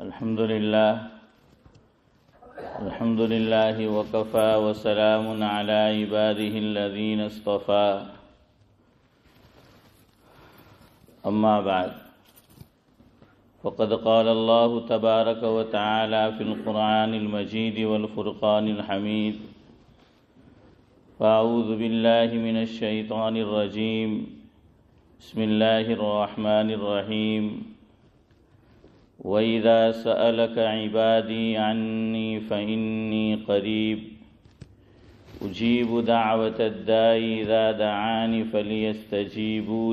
الحمد لله وكفى وسلام على عباده الذين اصطفى أما بعد فقد قال الله تبارك وتعالى في القرآن المجيد والفرقان الحميد فأعوذ بالله من الشيطان الرجيم بسم الله الرحمن الرحيم وَإِذَا سَأَلَكَ عِبَادِي عَنِّي فَإِنِّي قَرِيبٌ أُجِيبُ دَعْوَةَ الدَّاعِ إِذَا دَعَانِ فَلْيَسْتَجِيبُوا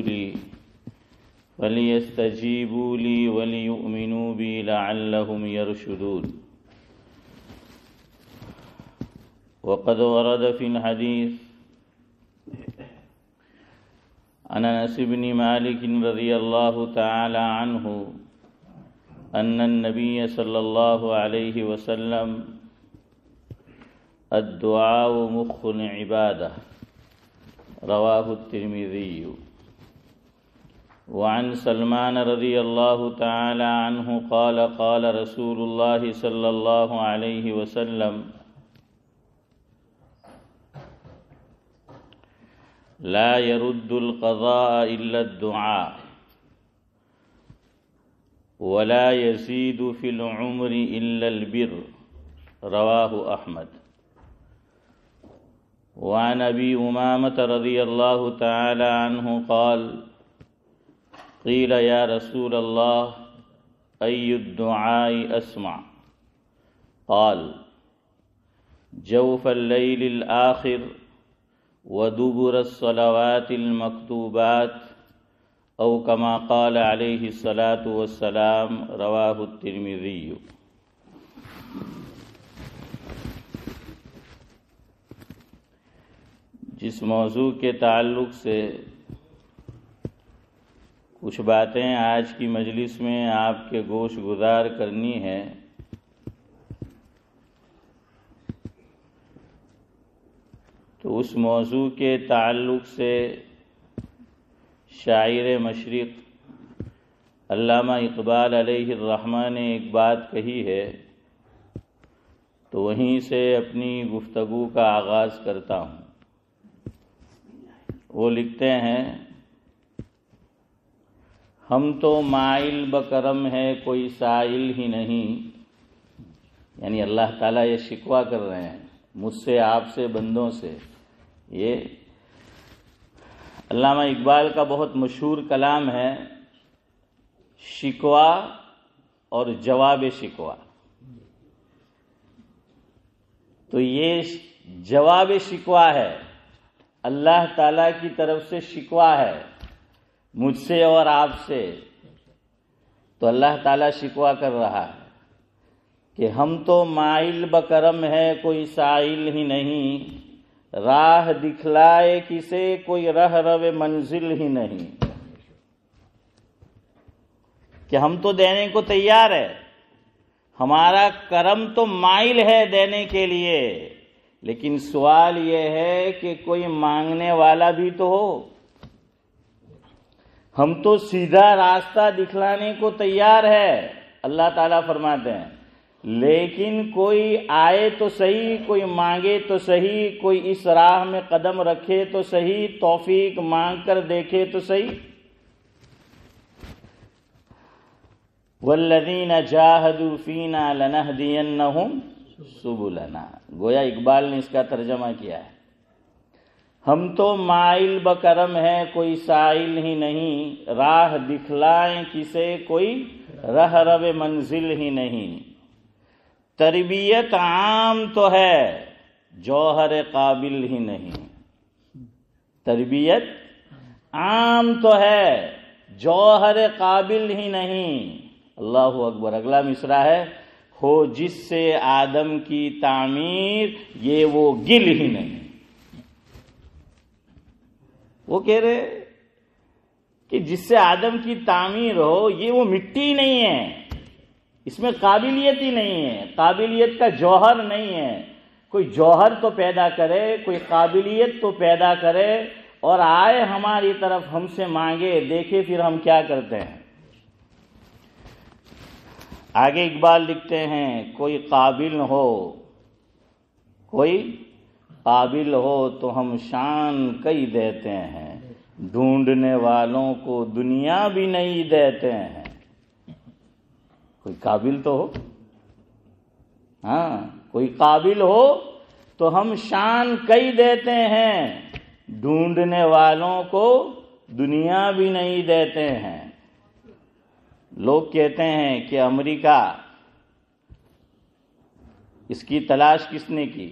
لِي وَلْيُؤْمِنُوا بِي لَعَلَّهُمْ يَرْشُدُونَ. وقد ورد في الحديث عن انس بن مالك رضي الله تعالى عنه أن النبي صلى الله عليه وسلم الدعاء مخ العبادة رواه الترمذي. وعن سلمان رضي الله تعالى عنه قال قال رسول الله صلى الله عليه وسلم لا يرد القضاء إلا الدعاء ولا يزيد في العمر إلا البر رواه أحمد. وعن أبي أمامة رضي الله تعالى عنه قال قيل يا رسول الله أي الدعاء أسمع؟ قال جوف الليل الآخر ودبر الصلوات المكتوبات او کما قال علیہ الصلاۃ والسلام رواہ الترمذی. جس موضوع کے تعلق سے کچھ باتیں آج کی مجلس میں آپ کے گوش گزار کرنی ہے، تو اس موضوع کے تعلق سے شاعر مشرق علامہ اقبال علیہ الرحمہ نے ایک بات کہی ہے، تو وہیں سے اپنی گفتگو کا آغاز کرتا ہوں. وہ لکھتے ہیں ہم تو مائل بکرم ہے کوئی سائل ہی نہیں، یعنی اللہ تعالیٰ یہ شکوہ کر رہے ہیں مجھ سے، آپ سے، بندوں سے. یہ علامہ اقبال کا بہت مشہور کلام ہے شکوہ اور جواب شکوہ. تو یہ جواب شکوہ ہے، اللہ تعالیٰ کی طرف سے شکوہ ہے مجھ سے اور آپ سے. تو اللہ تعالیٰ شکوہ کر رہا ہے کہ ہم تو مائل بکرم ہے کوئی سائل ہی نہیں، راہ دکھلائے کسے کوئی رہ رو منزل ہی نہیں. کہ ہم تو دینے کو تیار ہے، ہمارا کرم تو مائل ہے دینے کے لیے، لیکن سوال یہ ہے کہ کوئی مانگنے والا بھی تو ہو. ہم تو سیدھا راستہ دکھلانے کو تیار ہے، اللہ تعالیٰ فرماتے ہیں، لیکن کوئی آئے تو صحیح، کوئی مانگے تو صحیح، کوئی اس راہ میں قدم رکھے تو صحیح، توفیق مانگ کر دیکھے تو صحیح. والذین جاہدوا فینا لنہدینہم سبلنا. گویا اقبال نے اس کا ترجمہ کیا ہے، ہم تو مائل بکرم ہے کوئی سائل ہی نہیں، راہ دکھلائیں کسے کوئی رہ رو منزل ہی نہیں. تربیت عام تو ہے جوہر قابل ہی نہیں. تربیت عام تو ہے جوہر قابل ہی نہیں. اللہ اکبر. اگلا مصرع ہے ہو جس سے آدم کی تعمیر یہ وہ گل ہی نہیں. وہ کہہ رہے کہ جس سے آدم کی تعمیر ہو یہ وہ مٹی نہیں ہے، اس میں قابلیت ہی نہیں ہے، قابلیت کا جوہر نہیں ہے. کوئی جوہر تو پیدا کرے، کوئی قابلیت تو پیدا کرے اور آئے ہماری طرف ہم سے مانگے، دیکھے پھر ہم کیا کرتے ہیں. آگے اقبال لکھتے ہیں کوئی قابل ہو تو ہم شان کئی دیتے ہیں، ڈھونڈنے والوں کو دنیا بھی نہیں دیتے ہیں۔ کوئی قابل تو ہو، ہاں کوئی قابل ہو تو ہم شان کئی دیتے ہیں، ڈھونڈنے والوں کو دنیا بھی نہیں دیتے ہیں۔ لوگ کہتے ہیں کہ امریکہ، اس کی تلاش کس نے کی؟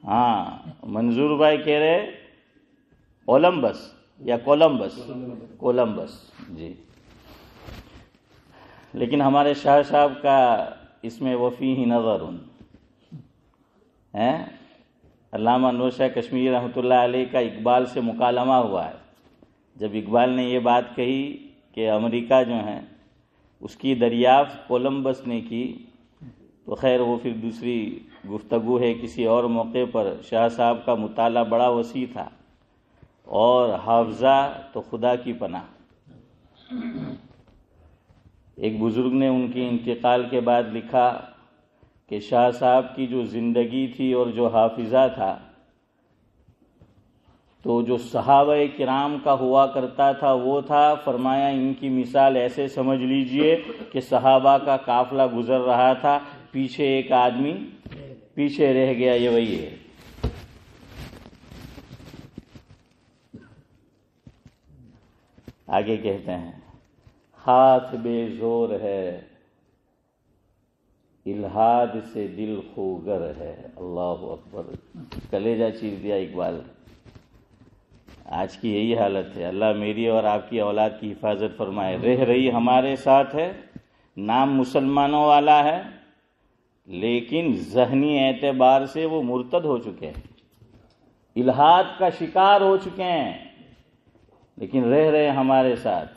ہاں منظور بھائی کہہ رہے اولمبس یا کولمبس جی، لیکن ہمارے شاہ صاحب کا اس میں وفیہ نظر ہے۔ علامہ انور شاہ کشمیری رحمۃ اللہ علیہ کا اقبال سے مکالمہ ہوا ہے، جب اقبال نے یہ بات کہی کہ امریکہ جو ہے اس کی دریافت کولمبس نے کی، تو خیر وہ پھر دوسری گفتگو ہے، کسی اور موقع پر۔ شاہ صاحب کا مطالعہ بڑا وسیع تھا اور حافظہ تو خدا کی پناہ۔ ایک بزرگ نے ان کے انتقال کے بعد لکھا کہ شاہ صاحب کی جو زندگی تھی اور جو حافظہ تھا، تو جو صحابہ کرام کا ہوا کرتا تھا وہ تھا، فرمایا ان کی مثال ایسے سمجھ لیجئے کہ صحابہ کا قافلہ گزر رہا تھا، پیچھے ایک آدمی پیچھے رہ گیا، یہ وہی ہے۔ آگے کہتے ہیں ہاتھ بے زور ہے، الہاد سے دل خوگر ہے۔ اللہ اکبر، کلیجہ چیر دیا اقبال۔ آج کی یہی حالت ہے۔ اللہ میری اور آپ کی اولاد کی حفاظت فرمائے۔ رہ رہی ہمارے ساتھ ہے، نام مسلمانوں والا ہے، لیکن ذہنی اعتبار سے وہ مرتد ہو چکے ہیں، الہاد کا شکار ہو چکے ہیں، لیکن رہ رہے ہمارے ساتھ۔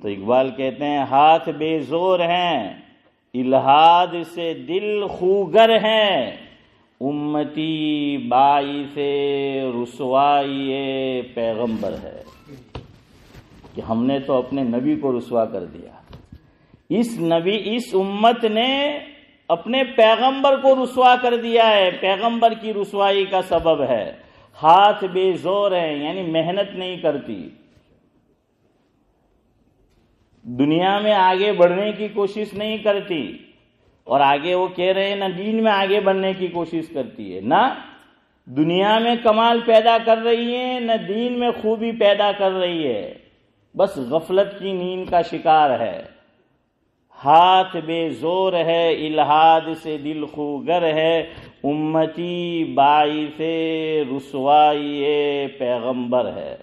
تو اقبال کہتے ہیں ہاتھ بے زور ہیں، الہاد سے دل خوگر ہیں، امتی باعث رسوائی پیغمبر ہے، کہ ہم نے تو اپنے نبی کو رسوا کر دیا، اس امت نے اپنے پیغمبر کو رسوا کر دیا ہے، پیغمبر کی رسوائی کا سبب ہے۔ ہاتھ بے زور ہیں، یعنی محنت نہیں کرتی، دنیا میں آگے بڑھنے کی کوشش نہیں کرتی، اور آگے وہ کہہ رہے ہیں نہ دین میں آگے بڑھنے کی کوشش کرتی ہے، نہ دنیا میں کمال پیدا کر رہی ہے، نہ دین میں خوبی پیدا کر رہی ہے، بس غفلت کی نیند کا شکار ہے۔ ہاتھ بے زور ہے، الہاد سے دل خوگر ہے، امتی باعث رسوائی پیغمبر ہے۔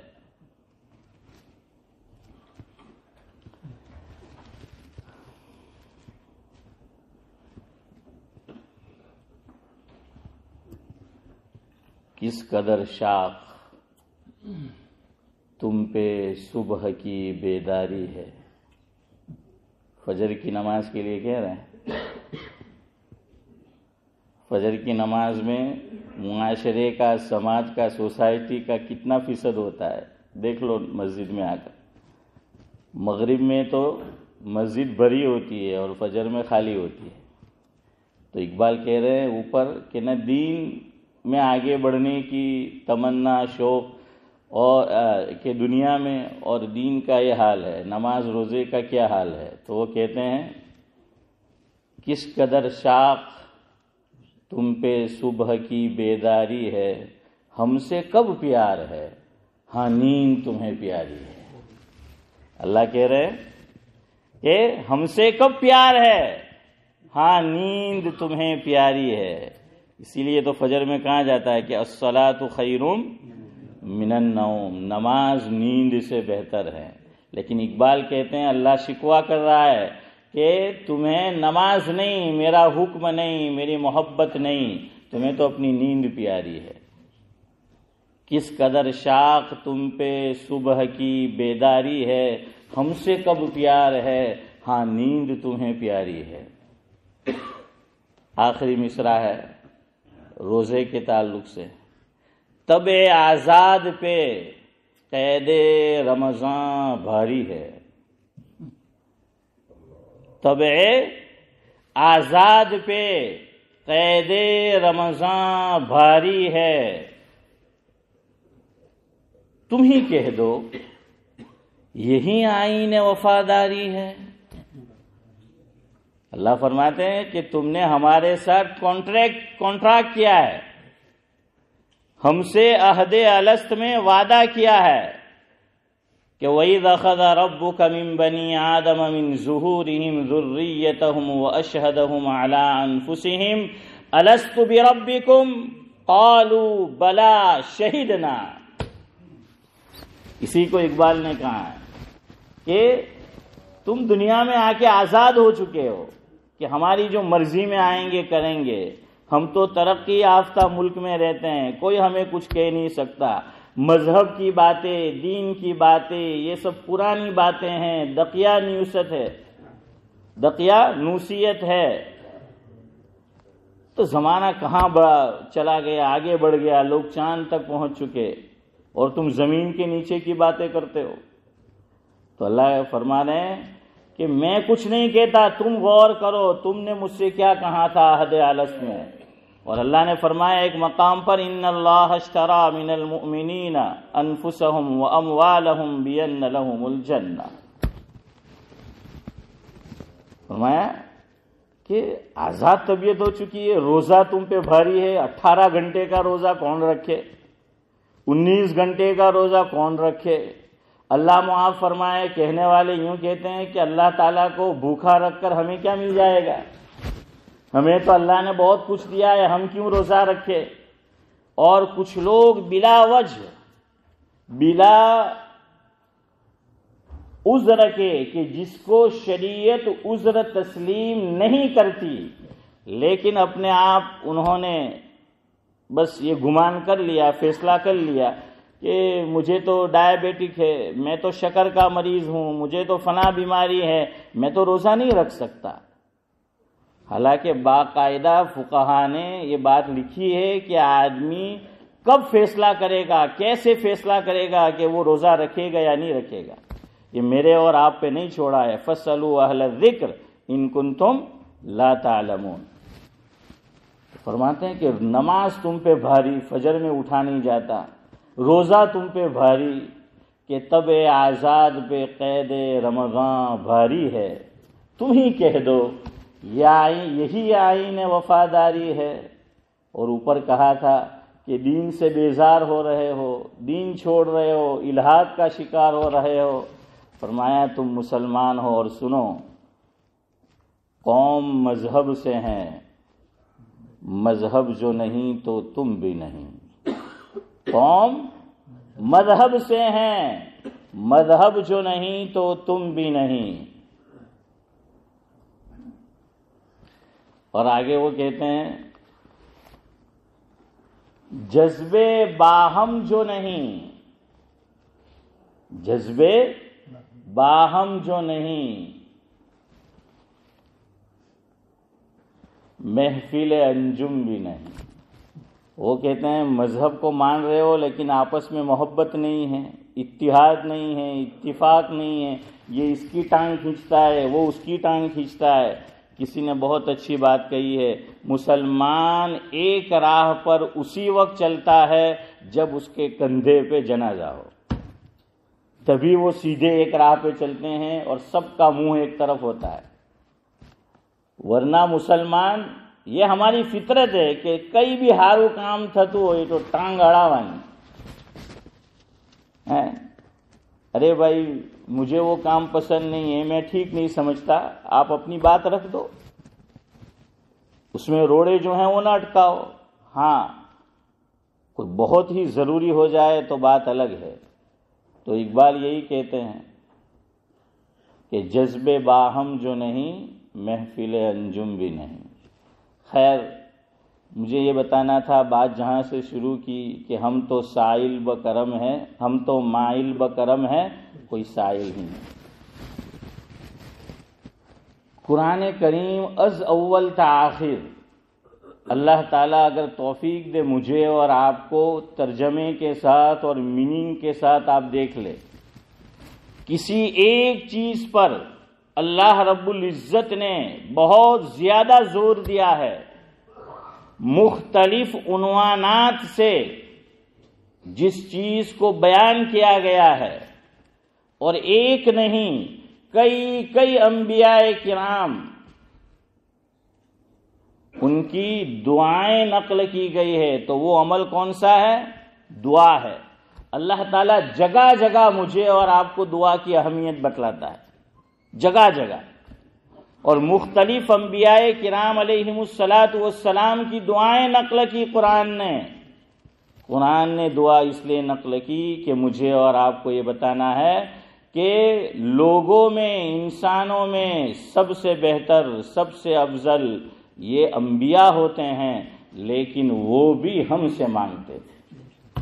کس قدر شاخ تم پہ صبح کی بیداری ہے۔ فجر کی نماز کے لیے کہہ رہے ہیں، فجر کی نماز میں معاشرے کا، سماج کا، سوسائٹی کا کتنا فیصد ہوتا ہے دیکھ لو مسجد میں آ کر۔ مغرب میں تو مسجد بھری ہوتی ہے اور فجر میں خالی ہوتی ہے۔ تو اقبال کہہ رہے ہیں اوپر کہ نہ دین میں آگے بڑھنے کی تمنا، شوق، اور کہ دنیا میں اور دین کا یہ حال ہے، نماز روزے کا کیا حال ہے۔ تو وہ کہتے ہیں کس قدر شاق تم پہ صبح کی بیداری ہے، ہم سے کب پیار ہے، ہاں نیند تمہیں پیاری ہے۔ اللہ کہہ رہے کہ ہم سے کب پیار ہے، ہاں نیند تمہیں پیاری ہے۔ اسی لیے تو فجر میں کہا جاتا ہے کہ الصلاۃ خیر من النوم، نماز نیند سے بہتر ہے۔ لیکن اقبال کہتے ہیں اللہ شکوہ کر رہا ہے کہ تمہیں نماز نہیں، میرا حکم نہیں، میری محبت نہیں، تمہیں تو اپنی نیند پیاری ہے۔ کس قدر شاق تم پہ صبح کی بیداری ہے، ہم سے کب پیار ہے، ہاں نیند تمہیں پیاری ہے۔ آخری مصرع ہے روزے کے تعلق سے، طبع آزاد پہ قید رمضان بھاری ہے، طبع آزاد پہ قید رمضان بھاری ہے، تم ہی کہہ دو یہی آئین وفاداری ہے۔ اللہ فرماتے ہیں کہ تم نے ہمارے ساتھ کانٹریکٹ کیا ہے، ہم سے عہد الست میں وعدہ کیا ہے کہ وَإِذْ أَخَذَ رَبُّكَ مِن بَنِي آدَمَ مِن ظُهُورِهِمْ ذُرِّيَّتَهُمْ وَأَشْهَدَهُمْ عَلَىٰ أَنفُسِهِمْ أَلَسْتُ بِرَبِّكُمْ قَالُوا بَلَىٰ شَهِدْنَا۔ اسی کو اقبال نے کہا ہے کہ تم دنیا میں آ کے آزاد ہو چکے ہو کہ ہماری جو مرضی میں آئیں گے کریں گے، ہم تو ترقی یافتہ ملک میں رہتے ہیں، کوئی ہمیں کچھ کہہ نہیں سکتا، مذہب کی باتیں، دین کی باتیں، یہ سب پرانی باتیں ہیں، دقیہ نوسیت ہے۔ تو زمانہ کہاں چلا گیا، آگے بڑھ گیا، لوگ چاند تک پہنچ چکے اور تم زمین کے نیچے کی باتیں کرتے ہو۔ تو اللہ فرما رہے ہیں کہ میں کچھ نہیں کہتا، تم غور کرو تم نے مجھ سے کیا کہا تھا عہد الست میں۔ اور اللہ نے فرمایا ایک مقام پر ان اللہ اشترى من المؤمنین انفسهم واموالهم بان لهم الجنہ، فرمایا کہ آزاد طبیعت ہو چکی ہے، روزہ تم پہ بھاری ہے، 18 گھنٹے کا روزہ کون رکھے، 19 گھنٹے کا روزہ کون رکھے۔ اللہ معاف فرمائے، کہنے والے یوں کہتے ہیں کہ اللہ تعالیٰ کو بھوکا رکھ کر ہمیں کیا مل جائے گا، ہمیں تو اللہ نے بہت کچھ دیا ہے، ہم کیوں روزہ رکھے۔ اور کچھ لوگ بلا وجہ، بلا عذر کے، کہ جس کو شریعت عذر تسلیم نہیں کرتی، لیکن اپنے آپ انہوں نے بس یہ گمان کر لیا، فیصلہ کر لیا کہ مجھے تو ڈائبیٹک ہے، میں تو شکر کا مریض ہوں، مجھے تو فلاں بیماری ہے، میں تو روزہ نہیں رکھ سکتا۔ حالانکہ باقاعدہ فقہا نے یہ بات لکھی ہے کہ آدمی کب فیصلہ کرے گا، کیسے فیصلہ کرے گا کہ وہ روزہ رکھے گا یا نہیں رکھے گا، یہ میرے اور آپ پہ نہیں چھوڑا ہے۔ فَاسْأَلُوا أَهْلَ الذِّكْرِ إِن كُنتُمْ لَا تَعْلَمُونَ۔ فرماتے ہیں کہ نماز تم پہ بھاری، فجر میں اٹھا نہیں جاتا، روزہ تم پہ بھاری کہ طبع آزاد پہ قید رمضان بھاری ہے، تم ہی کہہ دو یہی آئین وفاداری ہے۔ اور اوپر کہا تھا کہ دین سے بیزار ہو رہے ہو، دین چھوڑ رہے ہو، الحاد کا شکار ہو رہے ہو، فرمایا تم مسلمان ہو اور سنو، قوم مذہب سے ہیں، مذہب جو نہیں تو تم بھی نہیں۔ قوم مذہب سے ہیں، مذہب جو نہیں تو تم بھی نہیں۔ اور آگے وہ کہتے ہیں جذبے باہم جو نہیں، جذبے باہم جو نہیں، محفل انجم بھی نہیں۔ وہ کہتے ہیں مذہب کو مان رہے ہو لیکن آپس میں محبت نہیں ہے، اتحاد نہیں ہے، اتفاق نہیں ہے، یہ اس کی ٹانگ کھینچتا ہے، وہ اس کی ٹانگ کھینچتا ہے۔ کسی نے بہت اچھی بات کہی ہے، مسلمان ایک راہ پر اسی وقت چلتا ہے جب اس کے کندھے پہ جنازہ ہو، تبھی وہ سیدھے ایک راہ پہ چلتے ہیں اور سب کا منہ ایک طرف ہوتا ہے۔ ورنہ مسلمان، یہ ہماری فطرت ہے کہ کئی بھی ہارو کام تھا تو یہ تو ٹانگ اڑاوانی ہے، ارے بھائی مجھے وہ کام پسند نہیں ہے، میں ٹھیک نہیں سمجھتا، آپ اپنی بات رکھ دو، اس میں روڑے جو ہیں وہ نہ اٹکاؤ۔ ہاں کوئی بہت ہی ضروری ہو جائے تو بات الگ ہے۔ تو اقبال یہی کہتے ہیں کہ جذب باہم جو نہیں، محفل انجم بھی نہیں۔ خیر مجھے یہ بتانا تھا، بات جہاں سے شروع کی کہ ہم تو سائل بکرم ہیں، ہم تو مائل بکرم ہیں، کوئی سائل ہی نہیں۔ قرآن کریم از اول تا آخر اللہ تعالیٰ اگر توفیق دے مجھے اور آپ کو ترجمے کے ساتھ اور میننگ کے ساتھ آپ دیکھ لیں، کسی ایک چیز پر اللہ رب العزت نے بہت زیادہ زور دیا ہے، مختلف عنوانات سے جس چیز کو بیان کیا گیا ہے، اور ایک نہیں کئی انبیاء کرام ان کی دعائیں نقل کی گئی ہے، تو وہ عمل کون سا ہے؟ دعا ہے۔ اللہ تعالیٰ جگہ جگہ مجھے اور آپ کو دعا کی اہمیت بتلاتا ہے، جگہ جگہ، اور مختلف انبیاء کرام علیہم الصلاۃ والسلام کی دعائیں نقل کی قرآن نے دعا اس لیے نقل کی کہ مجھے اور آپ کو یہ بتانا ہے کہ لوگوں میں، انسانوں میں سب سے بہتر، سب سے افضل یہ انبیاء ہوتے ہیں، لیکن وہ بھی ہم سے مانگتے تھے،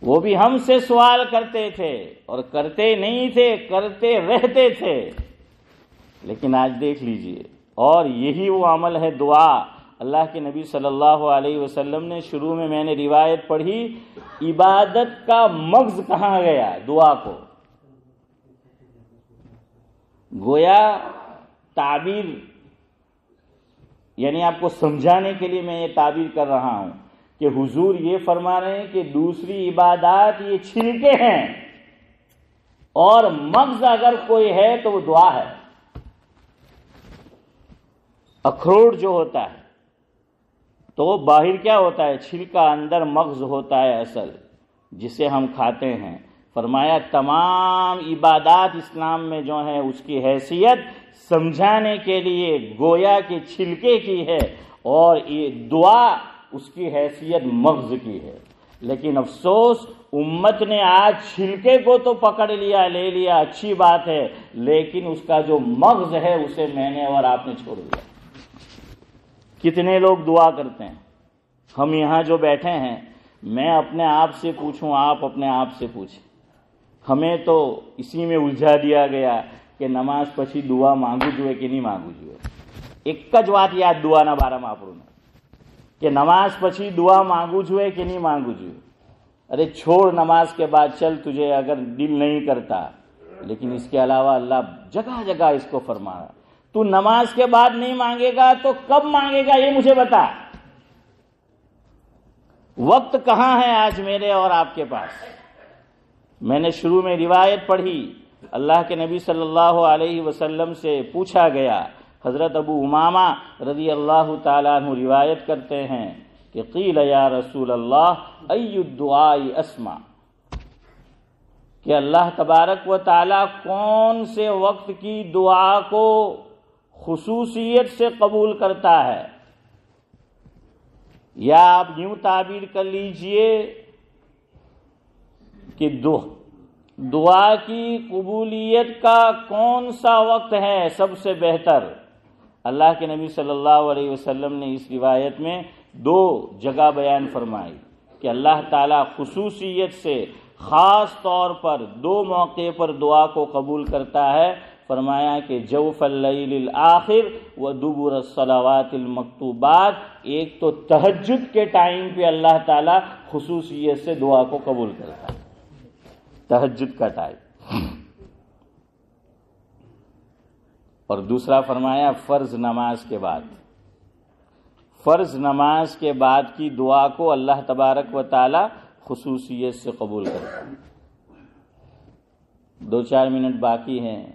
وہ بھی ہم سے سوال کرتے تھے، اور کرتے نہیں تھے، کرتے رہتے تھے۔ لیکن آج دیکھ لیجئے، اور یہی وہ عمل ہے دعا۔ اللہ کے نبی صلی اللہ علیہ وسلم نے شروع میں نے روایت پڑھی، عبادت کا مغز کہاں گیا؟ دعا کو۔ گویا تعبیر، یعنی آپ کو سمجھانے کے لیے میں یہ تعبیر کر رہا ہوں کہ حضور یہ فرما رہے ہیں کہ دوسری عبادات یہ چھلکے ہیں، اور مغز اگر کوئی ہے تو وہ دعا ہے۔ اخروٹ جو ہوتا ہے تو وہ باہر کیا ہوتا ہے؟ چھلکا، اندر مغز ہوتا ہے اصل، جسے ہم کھاتے ہیں۔ فرمایا تمام عبادات اسلام میں جو ہیں اس کی حیثیت سمجھانے کے لیے گویا کے چھلکے کی ہے، اور یہ دعا اس کی حیثیت مغز کی ہے۔ لیکن افسوس امت نے آج چھلکے کو تو پکڑ لیا، لے لیا، اچھی بات ہے، لیکن اس کا جو مغز ہے اسے میں نے اور آپ نے چھوڑ دیا۔ کتنے لوگ دعا کرتے ہیں؟ ہم یہاں جو بیٹھے ہیں، میں اپنے آپ سے پوچھوں، آپ اپنے آپ سے پوچھیں، ہمیں تو اسی میں الجھا دیا گیا کہ نماز پچھی دعا مانگو جوئے کہ نہیں مانگو جوئے۔ ایک کج بات یاد دعا نہ بارہ ماپرو میں کہ نماز پچھی دعا مانگو جوئے کہ نہیں مانگو جوئے۔ ارے چھوڑ، نماز کے بعد چل، تجھے اگر دل نہیں کرتا، لیکن اس کے علاوہ اللہ جگہ جگہ اس کو فرما رہا، تو نماز کے بعد نہیں مانگے گا تو کب مانگے گا یہ مجھے بتا۔ وقت کہاں ہے آج میرے اور آپ کے پاس؟ میں نے شروع میں روایت پڑھی، اللہ کے نبی صلی اللہ علیہ وسلم سے پوچھا گیا، حضرت ابو امامہ رضی اللہ تعالیٰ عنہ روایت کرتے ہیں کہ قیل یا رسول اللہ ای الدعاء اسمع، کہ اللہ تبارک و تعالیٰ کون سے وقت کی دعا کو خصوصیت سے قبول کرتا ہے؟ یا آپ یوں تعبیر کر لیجئے کہ دعا کی قبولیت کا کون سا وقت ہے سب سے بہتر؟ اللہ کے نبی صلی اللہ علیہ وسلم نے اس روایت میں دو جگہ بیان فرمائی کہ اللہ تعالیٰ خصوصیت سے خاص طور پر دو موقع پر دعا کو قبول کرتا ہے۔ فرمایا کہ جوف اللیل الآخر و دبر الصلوات المکتوبات، ایک تو تہجد کے ٹائم پہ اللہ تعالیٰ خصوصیت سے دعا کو قبول کرتا ہے، تہجد کا ٹائم، اور دوسرا فرمایا فرض نماز کے بعد، فرض نماز کے بعد کی دعا کو اللہ تبارک و تعالی خصوصیت سے قبول کرتا ہے۔ 2-4 منٹ باقی ہیں،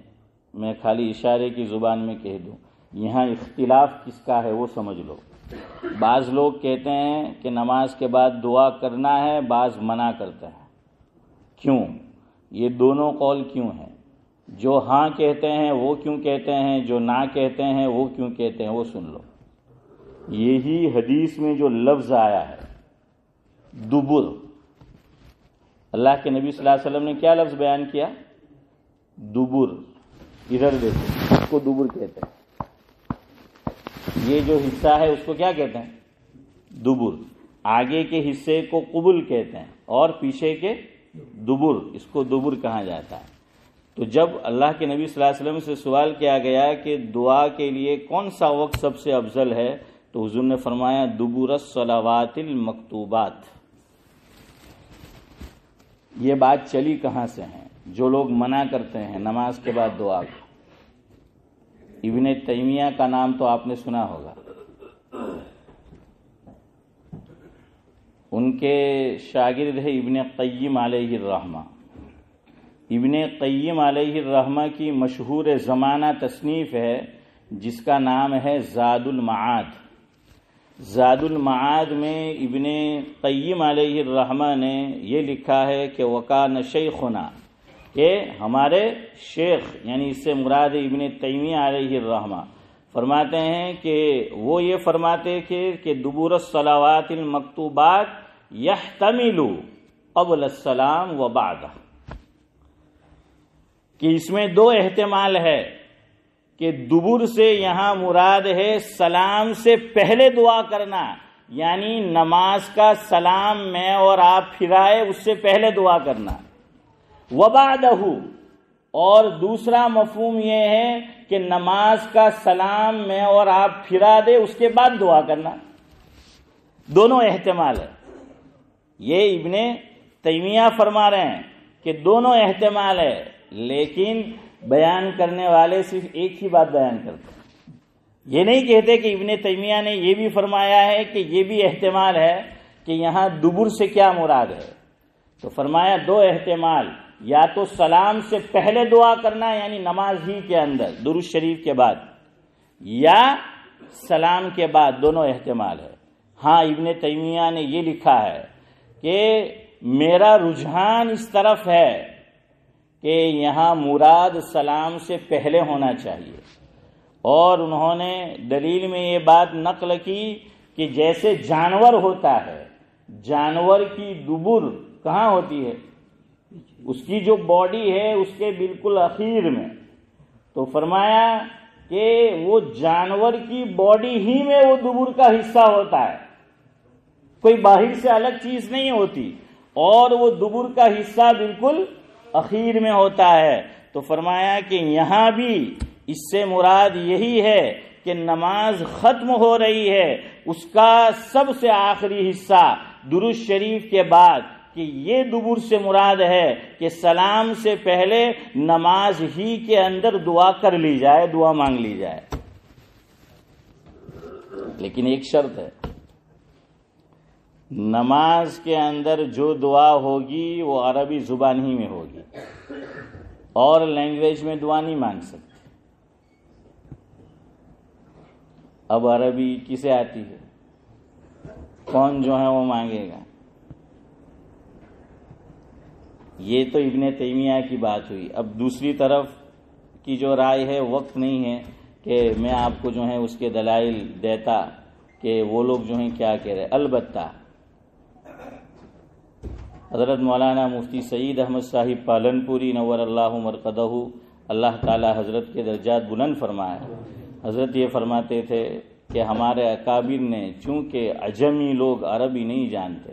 میں خالی اشارے کی زبان میں کہہ دوں، یہاں اختلاف کس کا ہے وہ سمجھ لو۔ بعض لوگ کہتے ہیں کہ نماز کے بعد دعا کرنا ہے، بعض منع کرتے ہیں۔ کیوں؟ یہ دونوں قول کیوں ہیں؟ جو ہاں کہتے ہیں وہ کیوں کہتے ہیں، جو نہ کہتے ہیں وہ کیوں کہتے ہیں، وہ سن لو۔ یہی حدیث میں جو لفظ آیا ہے دبر، اللہ کے نبی صلی اللہ علیہ وسلم نے کیا لفظ بیان کیا؟ دبر۔ ادھر دیکھو، اس کو دبر کہتے ہیں، یہ جو حصہ ہے اس کو کیا کہتے ہیں؟ دبر۔ آگے کے حصے کو قبل کہتے ہیں، اور پیچھے کے دبر، اس کو دبر کہا جاتا ہے۔ تو جب اللہ کے نبی صلی اللہ علیہ وسلم سے سوال کیا گیا کہ دعا کے لیے کون سا وقت سب سے افضل ہے، تو حضور نے فرمایا دبر الصلوات المکتوبات. یہ بات چلی کہاں سے ہے؟ جو لوگ منع کرتے ہیں نماز کے بعد دعا کو. ابن تیمیہ کا نام تو آپ نے سنا ہوگا. ان کے شاگرد ہے ابن قیم علیہ الرحمہ. ابن قیم علیہ الرحمہ کی مشہور زمانہ تصنیف ہے جس کا نام ہے زاد المعاد. زاد المعاد میں ابن قیم علیہ الرحمہ نے یہ لکھا ہے کہ وکان شیخنا، کہ ہمارے شیخ یعنی اس سے مراد ابن تیمیہ علیہ الرحمہ فرماتے ہیں کہ وہ یہ فرماتے کہ دبور الصلوات المکتوبات یحتمل قبل السلام و بعدہ، کہ اس میں دو احتمال ہے کہ دبر سے یہاں مراد ہے سلام سے پہلے دعا کرنا، یعنی نماز کا سلام میں اور آپ پھرائے اس سے پہلے دعا کرنا. وبعدہ، اور دوسرا مفہوم یہ ہے کہ نماز کا سلام میں اور آپ پھرا دے اس کے بعد دعا کرنا. دونوں احتمال ہے. یہ ابن تیمیہ فرما رہے ہیں کہ دونوں احتمال ہے، لیکن بیان کرنے والے صرف ایک ہی بات بیان کرتے ہیں. یہ نہیں کہتے کہ ابن تیمیہ نے یہ بھی فرمایا ہے کہ یہ بھی احتمال ہے کہ یہاں دبر سے کیا مراد ہے. تو فرمایا دو احتمال، یا تو سلام سے پہلے دعا کرنا یعنی نماز ہی کے اندر درود شریف کے بعد، یا سلام کے بعد، دونوں احتمال ہے. ہاں ابن تیمیہ نے یہ لکھا ہے کہ میرا رجحان اس طرف ہے کہ یہاں مراد سلام سے پہلے ہونا چاہیے، اور انہوں نے دلیل میں یہ بات نقل کی کہ جیسے جانور ہوتا ہے، جانور کی دبر کہاں ہوتی ہے؟ اس کی جو باڈی ہے اس کے بالکل اخیر میں. تو فرمایا کہ وہ جانور کی باڈی ہی میں وہ دبر کا حصہ ہوتا ہے، کوئی باہر سے الگ چیز نہیں ہوتی، اور وہ دبر کا حصہ بالکل اخیر میں ہوتا ہے. تو فرمایا کہ یہاں بھی اس سے مراد یہی ہے کہ نماز ختم ہو رہی ہے، اس کا سب سے آخری حصہ درود شریف کے بعد، کہ یہ دبر سے مراد ہے کہ سلام سے پہلے نماز ہی کے اندر دعا کر لی جائے، دعا مانگ لی جائے. لیکن ایک شرط ہے، نماز کے اندر جو دعا ہوگی وہ عربی زبان ہی میں ہوگی، اور لینگویج میں دعا نہیں مانگ سکتے. اب عربی کسے آتی ہے؟ کون جو ہے وہ مانگے گا؟ یہ تو ابن تیمیہ کی بات ہوئی. اب دوسری طرف کی جو رائے ہے، وقت نہیں ہے کہ میں آپ کو جو ہے اس کے دلائل دیتا کہ وہ لوگ جو ہیں کیا کہہ رہے. البتہ حضرت مولانا مفتی سعید احمد صاحب پالنپوری نور اللہ مرقدہ، اللہ تعالی حضرت کے درجات بلند فرمائے، حضرت یہ فرماتے تھے کہ ہمارے اکابر نے چونکہ عجمی لوگ عربی نہیں جانتے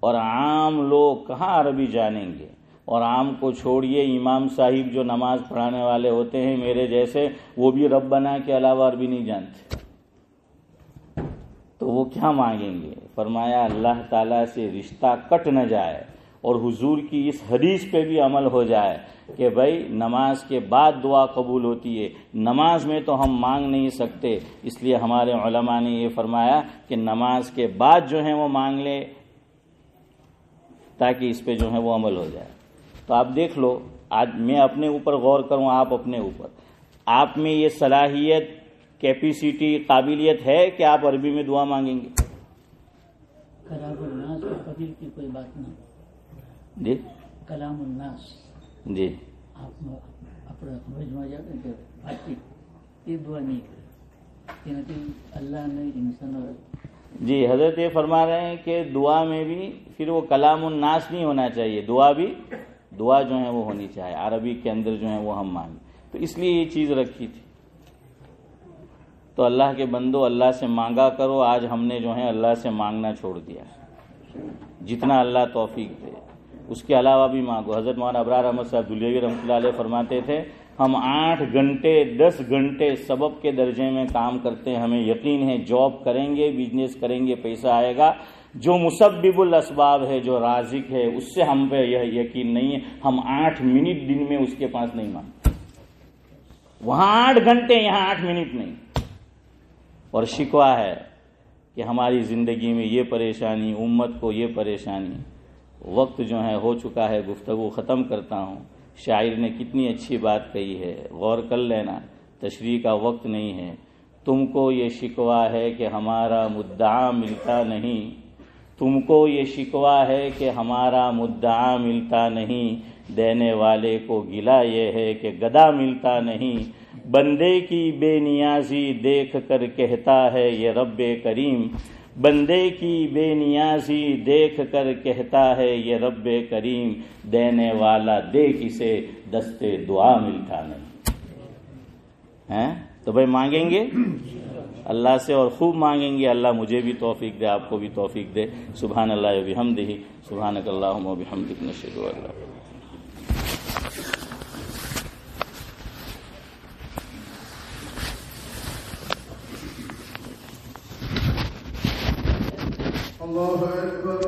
اور عام لوگ کہاں عربی جانیں گے، اور عام کو چھوڑیے امام صاحب جو نماز پڑھانے والے ہوتے ہیں میرے جیسے، وہ بھی ربنا کے علاوہ عربی نہیں جانتے، تو وہ کیا مانگیں گے. فرمایا اللہ تعالیٰ سے رشتہ کٹ نہ جائے اور حضور کی اس حدیث پہ بھی عمل ہو جائے کہ بھائی نماز کے بعد دعا قبول ہوتی ہے، نماز میں تو ہم مانگ نہیں سکتے، اس لیے ہمارے علماء نے یہ فرمایا کہ نماز کے بعد جو ہے وہ مانگ لے تاکہ اس پہ جو ہے وہ عمل ہو جائے. تو آپ دیکھ لو، آج میں اپنے اوپر غور کروں، آپ اپنے اوپر، آپ میں یہ صلاحیت، کیپیسٹی، قابلیت ہے کہ آپ عربی میں دعا مانگیں گے؟ کلام الناس اور قبیل کی کوئی بات نہیں. جی کلام الناس، جی آپ اپنا مجمع جاتے کہ باقی یہ دعا نہیں کرے، کیونکہ اللہ نے انسان اور جی حضرت یہ فرما رہے ہیں کہ دعا میں بھی پھر وہ کلام الناس نہیں ہونا چاہیے، دعا جو ہے وہ ہونی چاہیے عربی کے اندر جو ہے وہ ہم مانگیں. تو اس لیے یہ چیز رکھی تھی. تو اللہ کے بندو اللہ سے مانگا کرو. آج ہم نے جو ہے اللہ سے مانگنا چھوڑ دیا، جتنا اللہ توفیق دے اس کے علاوہ بھی مانگو. حضرت مولانا ابرار احمد صاحب دلیوی رحمۃ اللہ علیہ فرماتے تھے ہم 8 گھنٹے 10 گھنٹے سبب کے درجے میں کام کرتے ہیں، ہمیں یقین ہے جاب کریں گے، بزنس کریں گے، پیسہ آئے گا۔ جو مسبب الاسباب ہے، جو رازق ہے، اس سے ہم پہ یہ یقین نہیں ہے، ہم 8 منٹ دن میں اس کے پاس نہیں مانگتے، وہاں 8 گھنٹے یہاں 8 منٹ نہیں۔ اور شکوہ ہے کہ ہماری زندگی میں یہ پریشانی، امت کو یہ پریشانی۔ وقت جو ہے ہو چکا ہے، گفتگو ختم کرتا ہوں۔ شاعر نے کتنی اچھی بات کہی ہے، غور کر لینا، تشریح کا وقت نہیں ہے۔ تم کو یہ شکوہ ہے کہ ہمارا مدعا ملتا نہیں، تم کو یہ شکوہ ہے کہ ہمارا مدعا ملتا نہیں، دینے والے کو گلہ یہ ہے کہ گدا ملتا نہیں۔ بندے کی بے نیازی دیکھ کر کہتا ہے یہ رب کریم، بندے کی بے نیازی دیکھ کر کہتا ہے یہ رب کریم، دینے والا دے کسے دستے دعا ملتا نہیں۔ ہیں تو بھائی مانگیں گے اللہ سے، اور خوب مانگیں گے۔ اللہ مجھے بھی توفیق دے، آپ کو بھی توفیق دے۔ سبحان اللہ و بحمدہ، سبحانک اللہم و بحمدک، نشہد ان لا اللہ اکبر۔